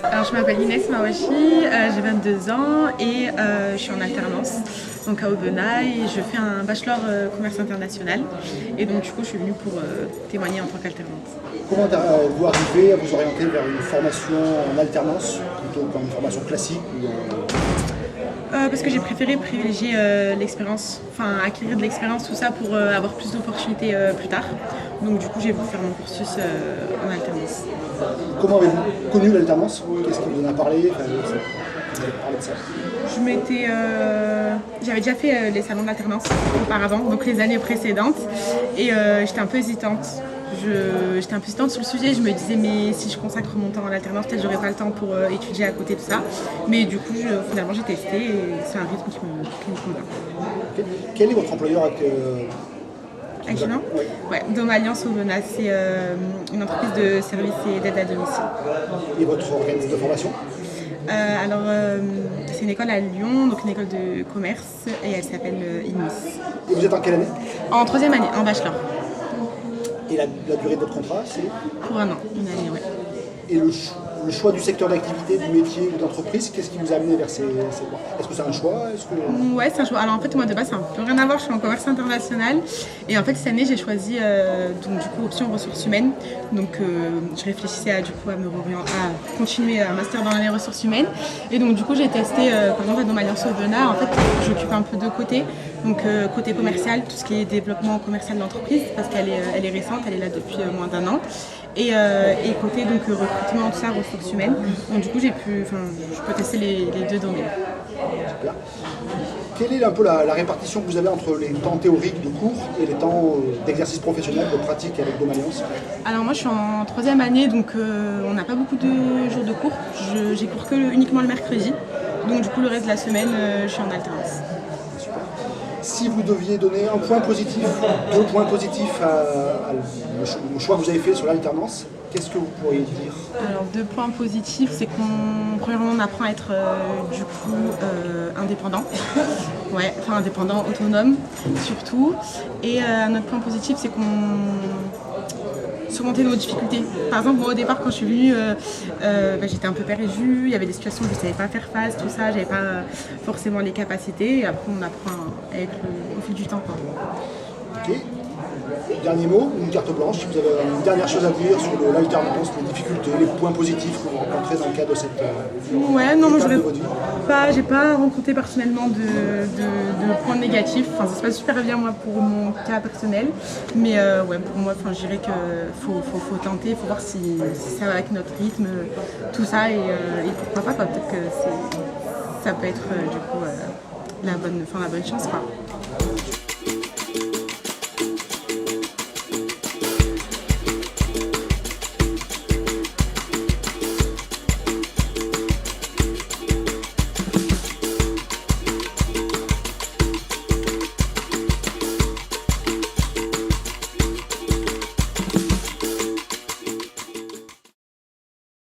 Alors, je m'appelle Inès Mawashi, j'ai 22 ans et je suis en alternance donc à Aubenas et je fais un bachelor commerce international. Et donc, du coup, je suis venue pour témoigner en tant qu'alternante. Comment vous arrivez à vous orienter vers une formation en alternance plutôt qu'une formation classique Parce que j'ai préféré privilégier l'expérience, enfin acquérir de l'expérience, tout ça pour avoir plus d'opportunités plus tard. Donc du coup j'ai voulu faire mon cursus en alternance. Comment avez-vous connu l'alternance? Qu'est-ce qui vous en a parlé? Vous avez parlé de ça. J'avais déjà fait les salons d'alternance auparavant, donc les années précédentes, et j'étais un peu hésitante. J'étais un peu hésitante sur le sujet, je me disais mais si je consacre mon temps à l'alternance, peut-être j'aurai pas le temps pour étudier à côté de ça. Mais du coup, finalement j'ai testé et c'est un rythme qui me convient. Okay. Quel est votre employeur Actuellement Oui. Ouais, Dome Alliance Aubenas, c'est une entreprise de services et d'aide à domicile. Et votre organisme de formation? C'est une école à Lyon, donc une école de commerce, et elle s'appelle INMIS. Et vous êtes en quelle année? En troisième année, en bachelor. Et la durée de votre contrat, c'est? Pour un an, une année, ouais. Et le choix du secteur d'activité, du métier ou d'entreprise, qu'est-ce qui vous a amené vers ces voies? Est-ce que c'est un choix? Ouais, c'est un choix. Alors en fait, moi de base, ça n'a un peu rien à voir, je suis en commerce international. Et en fait, cette année, j'ai choisi donc, du coup, option ressources humaines. Donc je réfléchissais à continuer un master dans les ressources humaines. Et donc du coup, j'ai testé, par exemple, dans Alliance Aubenas, en fait, j'occupe un peu deux côtés. Donc côté commercial, tout ce qui est développement commercial de l'entreprise, parce qu'elle est récente, elle est là depuis moins d'un an. Et côté donc recrutement, tout ça, ressources humaines. Donc du coup je peux tester les deux domaines. Super. Quelle est un peu la répartition que vous avez entre les temps théoriques de cours et les temps d'exercice professionnel, de pratique avec Dome Alliance? Alors moi je suis en troisième année, donc on n'a pas beaucoup de jours de cours. J'ai cours uniquement le mercredi. Donc du coup le reste de la semaine je suis en alternance. Super. Si vous deviez donner un point positif, deux points positifs au choix que vous avez fait sur l'alternance, qu'est-ce que vous pourriez dire? Alors deux points positifs, c'est premièrement on apprend à être du coup indépendant. Ouais, enfin indépendant, autonome surtout. Et un autre point positif, c'est qu'on surmonter nos difficultés. Par exemple, moi au départ quand je suis venue, j'étais un peu perdue, il y avait des situations où je ne savais pas faire face, tout ça, j'avais pas forcément les capacités et après on apprend avec au fil du temps. Quoi. Ok. Dernier mot, une carte blanche, si vous avez une dernière chose à dire sur l'alternance, les difficultés, les points positifs que vous rencontrez dans le cadre de cette ouais, non, étape de votre vie. J'ai pas rencontré personnellement de points négatifs. Enfin, ça se passe super bien moi pour mon cas personnel, mais ouais, pour moi, je dirais que faut tenter, faut voir si ça va avec notre rythme, tout ça et pourquoi pas, quoi. Peut-être que ça peut être du coup la bonne chance, quoi.